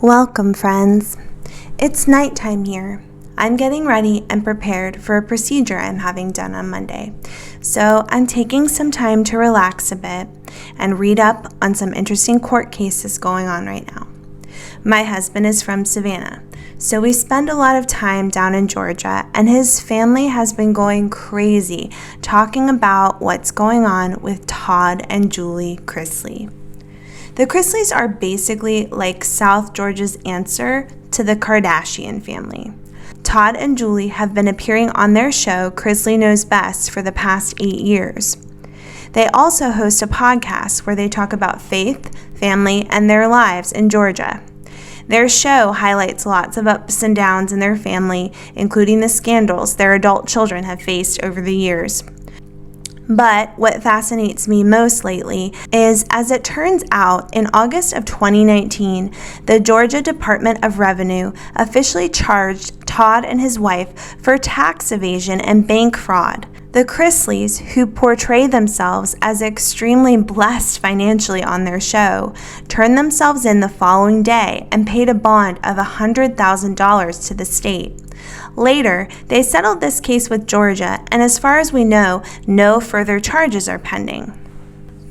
Welcome, friends. It's nighttime here. I'm getting ready and prepared for a procedure I'm having done on Monday. So I'm taking some time to relax a bit and read up on some interesting court cases going on right now. My husband is from Savannah, so we spend a lot of time down in Georgia, and his family has been going crazy talking about what's going on with Todd and Julie Chrisley. The Chrisleys are basically like South Georgia's answer to the Kardashian family. Todd and Julie have been appearing on their show, Chrisley Knows Best, for the past 8 years. They also host a podcast where they talk about faith, family, and their lives in Georgia. Their show highlights lots of ups and downs in their family, including the scandals their adult children have faced over the years. But what fascinates me most lately is, as it turns out, in August of 2019, the Georgia Department of Revenue officially charged Todd and his wife for tax evasion and bank fraud. The Chrisleys, who portray themselves as extremely blessed financially on their show, turned themselves in the following day and paid a bond of $100,000 to the state. Later, they settled this case with Georgia, and as far as we know, no further charges are pending.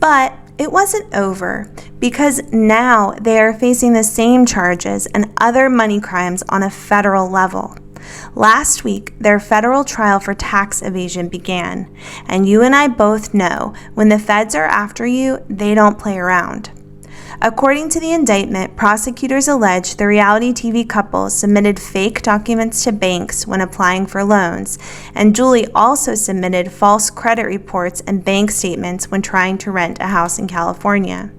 But it wasn't over, because now they are facing the same charges and other money crimes on a federal level. Last week, their federal trial for tax evasion began, and you and I both know when the feds are after you, they don't play around. According to the indictment, prosecutors allege the reality TV couple submitted fake documents to banks when applying for loans, and Julie also submitted false credit reports and bank statements when trying to rent a house in California.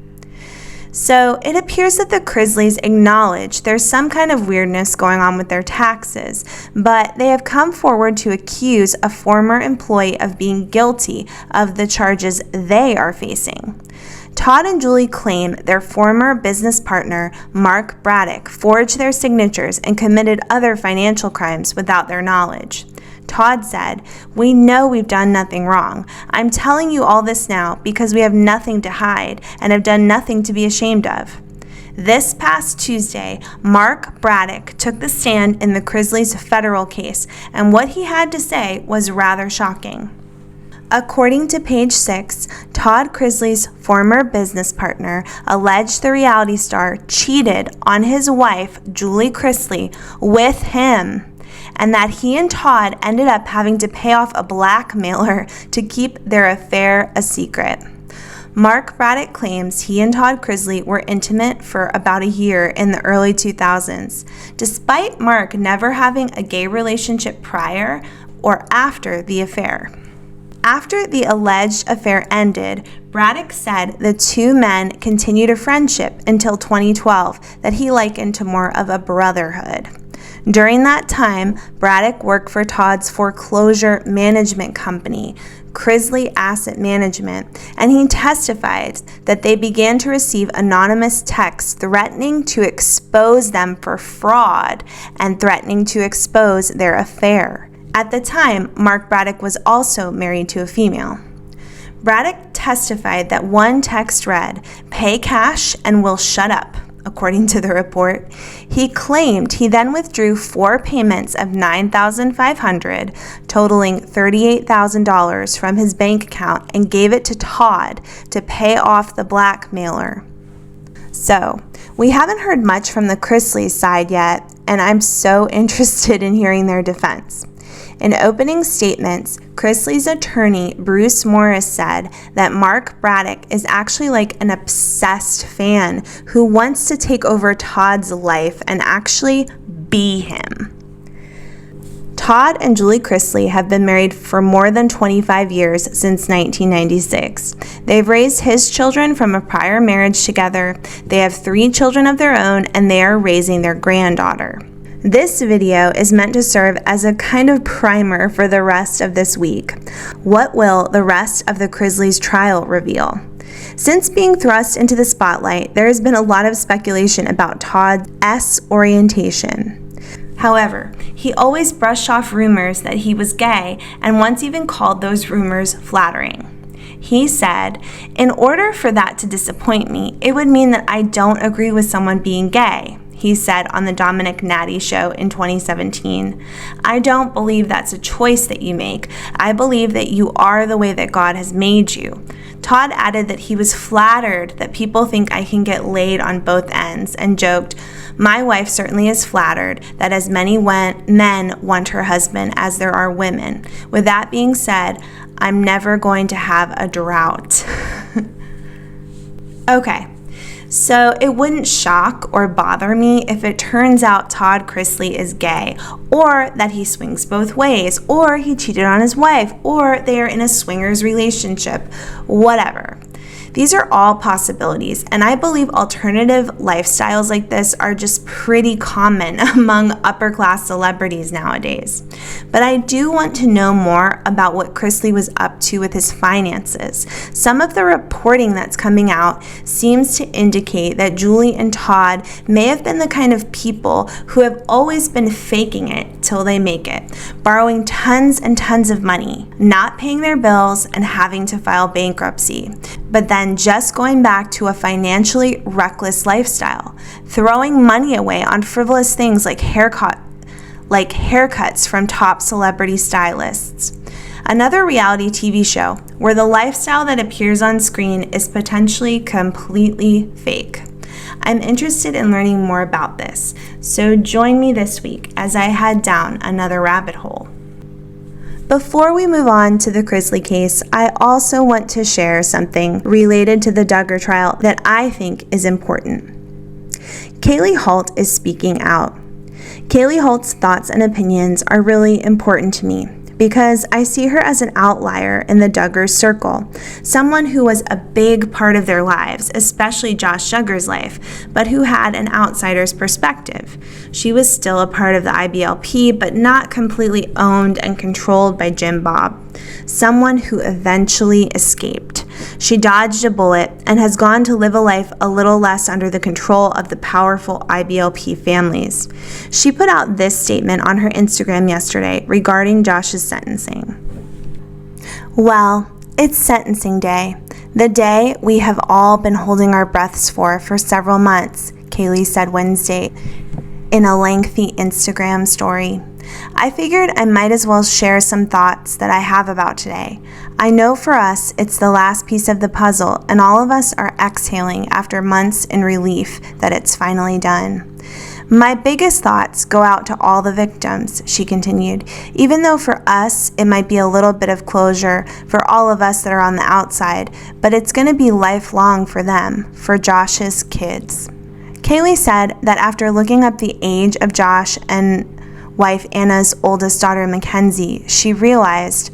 So it appears that the Chrisleys acknowledge there's some kind of weirdness going on with their taxes, but they have come forward to accuse a former employee of being guilty of the charges they are facing. Todd and Julie claim their former business partner, Mark Braddock, forged their signatures and committed other financial crimes without their knowledge. Todd said, "We know we've done nothing wrong. I'm telling you all this now because we have nothing to hide and have done nothing to be ashamed of." This past Tuesday, Mark Braddock took the stand in the Chrisleys' federal case, and what he had to say was rather shocking. According to Page 6, Todd Chrisley's former business partner alleged the reality star cheated on his wife, Julie Chrisley, with him, and that he and Todd ended up having to pay off a blackmailer to keep their affair a secret. Mark Braddock claims he and Todd Chrisley were intimate for about a year in the early 2000s, despite Mark never having a gay relationship prior or after the affair. After the alleged affair ended, Braddock said the two men continued a friendship until 2012 that he likened to more of a brotherhood. During that time, Braddock worked for Todd's foreclosure management company, Chrisley Asset Management, and he testified that they began to receive anonymous texts threatening to expose them for fraud and threatening to expose their affair. At the time, Mark Braddock was also married to a female. Braddock testified that one text read, "Pay cash and we'll shut up," according to the report. He claimed he then withdrew 4 payments of $9,500, totaling $38,000 from his bank account and gave it to Todd to pay off the blackmailer. So, we haven't heard much from the Chrisleys' side yet, and I'm so interested in hearing their defense. In opening statements, Chrisley's attorney, Bruce Morris, said that Mark Braddock is actually like an obsessed fan who wants to take over Todd's life and actually be him. Todd and Julie Chrisley have been married for more than 25 years since 1996. They've raised his children from a prior marriage together. They have 3 children of their own, and they are raising their granddaughter. This video is meant to serve as a kind of primer for the rest of this week. What will the rest of the Chrisleys' trial reveal? Since being thrust into the spotlight, there has been a lot of speculation about Todd's orientation. However, he always brushed off rumors that he was gay and once even called those rumors flattering. He said, "In order for that to disappoint me, it would mean that I don't agree with someone being gay." he said on the Dominic Natty Show in 2017. I don't believe that's a choice that you make. I believe that you are the way that God has made you. Todd added that he was flattered that people think I can get laid on both ends and joked, "My wife certainly is flattered that as many men want her husband as there are women. With that being said, I'm never going to have a drought." Okay. So it wouldn't shock or bother me if it turns out Todd Chrisley is gay, or that he swings both ways, or he cheated on his wife, or they are in a swingers relationship, whatever. These are all possibilities, and I believe alternative lifestyles like this are just pretty common among upper-class celebrities nowadays. But I do want to know more about what Chrisley was up to with his finances. Some of the reporting that's coming out seems to indicate that Julie and Todd may have been the kind of people who have always been faking it till they make it, borrowing tons and tons of money, not paying their bills, and having to file bankruptcy. But then just going back to a financially reckless lifestyle, throwing money away on frivolous things like haircuts from top celebrity stylists. Another reality TV show where the lifestyle that appears on screen is potentially completely fake. I'm interested in learning more about this, so join me this week as I head down another rabbit hole. Before we move on to the Chrisley case, I also want to share something related to the Duggar trial that I think is important. Kayleigh Holt is speaking out. Kayleigh Holt's thoughts and opinions are really important to me because I see her as an outlier in the Duggar circle, someone who was a big part of their lives, especially Josh Duggar's life, but who had an outsider's perspective. She was still a part of the IBLP, but not completely owned and controlled by Jim Bob, someone who eventually escaped. She dodged a bullet and has gone to live a life a little less under the control of the powerful IBLP families. She put out this statement on her Instagram yesterday regarding Josh's sentencing. "Well, it's sentencing day, the day we have all been holding our breaths for several months," Kayleigh said Wednesday in a lengthy Instagram story. "I figured I might as well share some thoughts that I have about today. I know for us it's the last piece of the puzzle, and all of us are exhaling after months in relief that it's finally done. My biggest thoughts go out to all the victims," she continued, "even though for us it might be a little bit of closure for all of us that are on the outside, but it's going to be lifelong for them, for Josh's kids." Kayleigh said that after looking up the age of Josh and wife Anna's oldest daughter, Mackenzie, she realized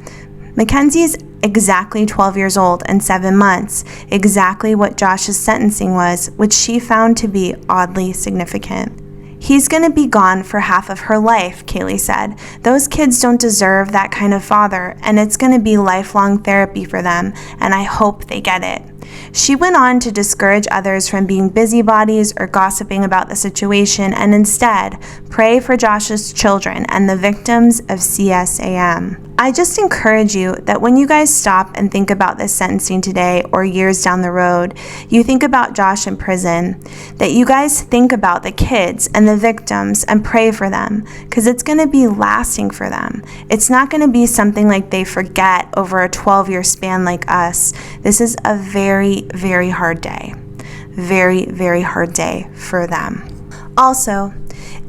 Mackenzie's exactly 12 years old and 7 months, exactly what Josh's sentencing was, which she found to be oddly significant. "He's going to be gone for half of her life," Kayleigh said. "Those kids don't deserve that kind of father, and it's going to be lifelong therapy for them, and I hope they get it." She went on to discourage others from being busybodies or gossiping about the situation and instead pray for Josh's children and the victims of CSAM. I just encourage you that when you guys stop and think about this sentencing today or years down the road, you think about Josh in prison, that you guys think about the kids and the victims and pray for them, because it's going to be lasting for them. It's not going to be something like they forget over a 12-year span like us. This is a very, very hard day. Very, very hard day for them. Also,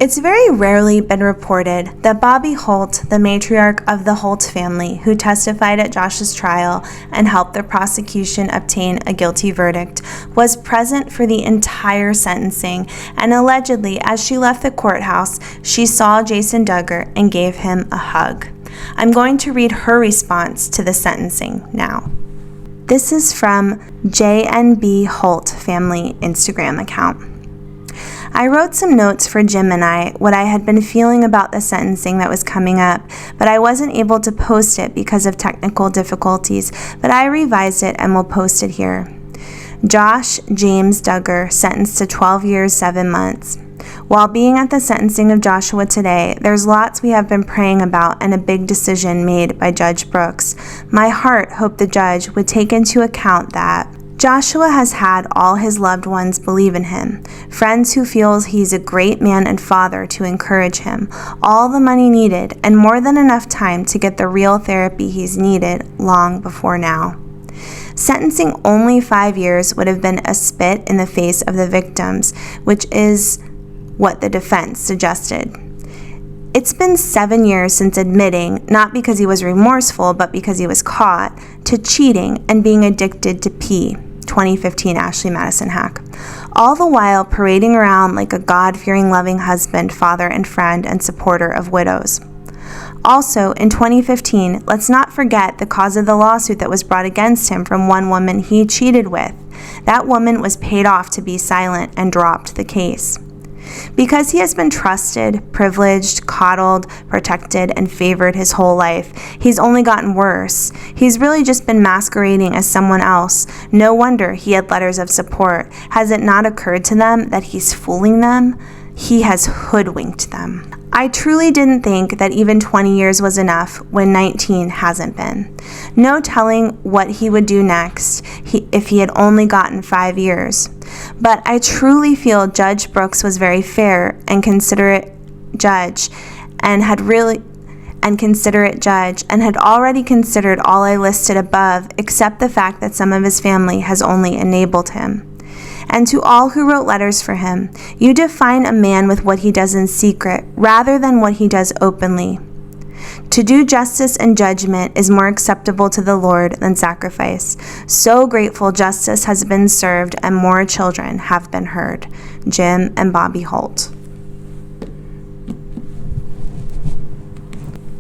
it's very rarely been reported that Bobby Holt, the matriarch of the Holt family, who testified at Josh's trial and helped the prosecution obtain a guilty verdict, was present for the entire sentencing, and allegedly, as she left the courthouse, she saw Jason Duggar and gave him a hug. I'm going to read her response to the sentencing now. This is from JNB Holt family Instagram account. "I wrote some notes for Jim and I, what I had been feeling about the sentencing that was coming up, but I wasn't able to post it because of technical difficulties, but I revised it and will post it here. Josh James Duggar, sentenced to 12 years, 7 months. While being at the sentencing of Joshua today, there's lots we have been praying about and a big decision made by Judge Brooks. My heart hoped the judge would take into account that Joshua has had all his loved ones believe in him, friends who feel he's a great man and father to encourage him, all the money needed, and more than enough time to get the real therapy he's needed long before now. Sentencing only 5 years would have been a spit in the face of the victims, which is what the defense suggested. It's been 7 years since admitting, not because he was remorseful, but because he was caught, to cheating and being addicted to pee. 2015 Ashley Madison hack. All the while parading around like a God-fearing, loving husband, father, and friend, and supporter of widows. Also, in 2015, let's not forget the cause of the lawsuit that was brought against him from one woman he cheated with. That woman was paid off to be silent and dropped the case. Because he has been trusted, privileged, coddled, protected, and favored his whole life, he's only gotten worse. He's really just been masquerading as someone else. No wonder he had letters of support. Has it not occurred to them that he's fooling them? He has hoodwinked them. I truly didn't think that even 20 years was enough when 19 hasn't been. No telling what he would do next if he had only gotten 5 years. But I truly feel Judge Brooks was very fair and considerate judge and had already considered all I listed above, except the fact that some of his family has only enabled him. And to all who wrote letters for him, you define a man with what he does in secret rather than what he does openly. To do justice and judgment is more acceptable to the Lord than sacrifice. So grateful justice has been served and more children have been heard. Jim and Bobby Holt.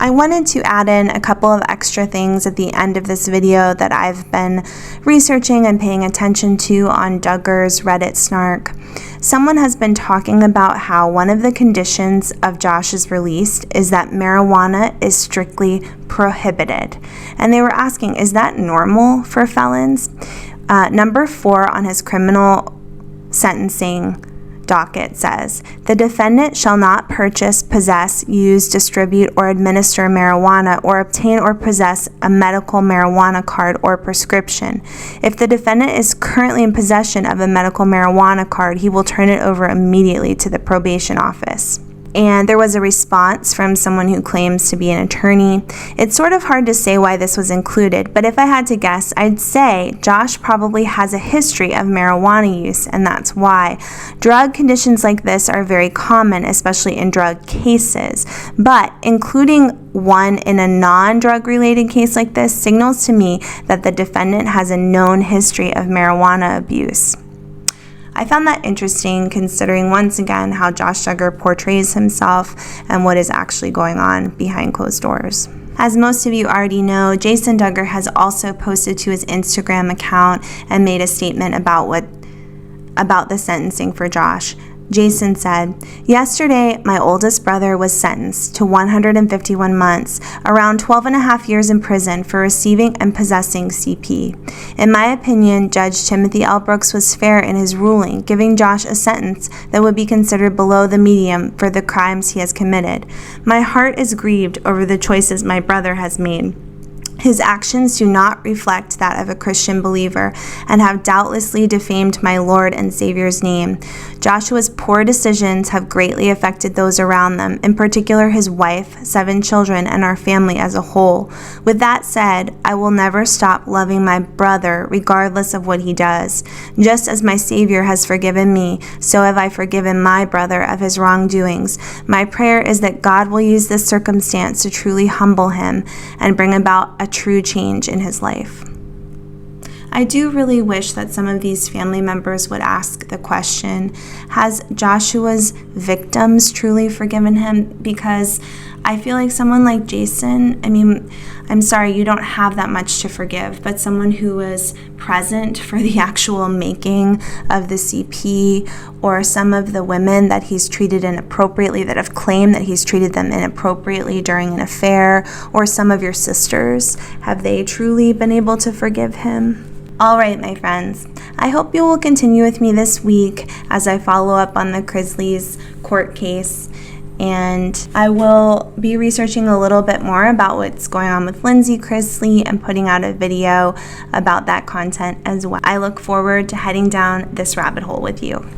I wanted to add in a couple of extra things at the end of this video that I've been researching and paying attention to on Duggar's Reddit snark. Someone has been talking about how one of the conditions of Josh's release is that marijuana is strictly prohibited. And they were asking, is that normal for felons? Number 4 on his criminal sentencing docket says, the defendant shall not purchase, possess, use, distribute, or administer marijuana or obtain or possess a medical marijuana card or prescription. If the defendant is currently in possession of a medical marijuana card, he will turn it over immediately to the probation office. And there was a response from someone who claims to be an attorney. It's sort of hard to say why this was included, but if I had to guess, I'd say Josh probably has a history of marijuana use, and that's why. Drug conditions like this are very common, especially in drug cases, but including one in a non-drug related case like this signals to me that the defendant has a known history of marijuana abuse. I found that interesting, considering once again how Josh Duggar portrays himself and what is actually going on behind closed doors. As most of you already know, Jason Duggar has also posted to his Instagram account and made a statement about the sentencing for Josh. Jason said, yesterday, my oldest brother was sentenced to 151 months, around 12 and a half years in prison for receiving and possessing CP. In my opinion, Judge Timothy L. Brooks was fair in his ruling, giving Josh a sentence that would be considered below the median for the crimes he has committed. My heart is grieved over the choices my brother has made. His actions do not reflect that of a Christian believer and have doubtlessly defamed my Lord and Savior's name. Joshua's poor decisions have greatly affected those around them, in particular his wife, 7 children, and our family as a whole. With that said, I will never stop loving my brother regardless of what he does. Just as my Savior has forgiven me, so have I forgiven my brother of his wrongdoings. My prayer is that God will use this circumstance to truly humble him and bring about a true change in his life. I do really wish that some of these family members would ask the question, has Joshua's victims truly forgiven him? Because I feel like someone like Jason, I'm sorry, you don't have that much to forgive, but someone who was present for the actual making of the CP, or some of the women that he's treated inappropriately, that have claimed that he's treated them inappropriately during an affair, or some of your sisters, have they truly been able to forgive him? All right, my friends, I hope you will continue with me this week as I follow up on the Chrisley's court case. and I will be researching a little bit more about what's going on with Lindsay Chrisley and putting out a video about that content as well. I look forward to heading down this rabbit hole with you.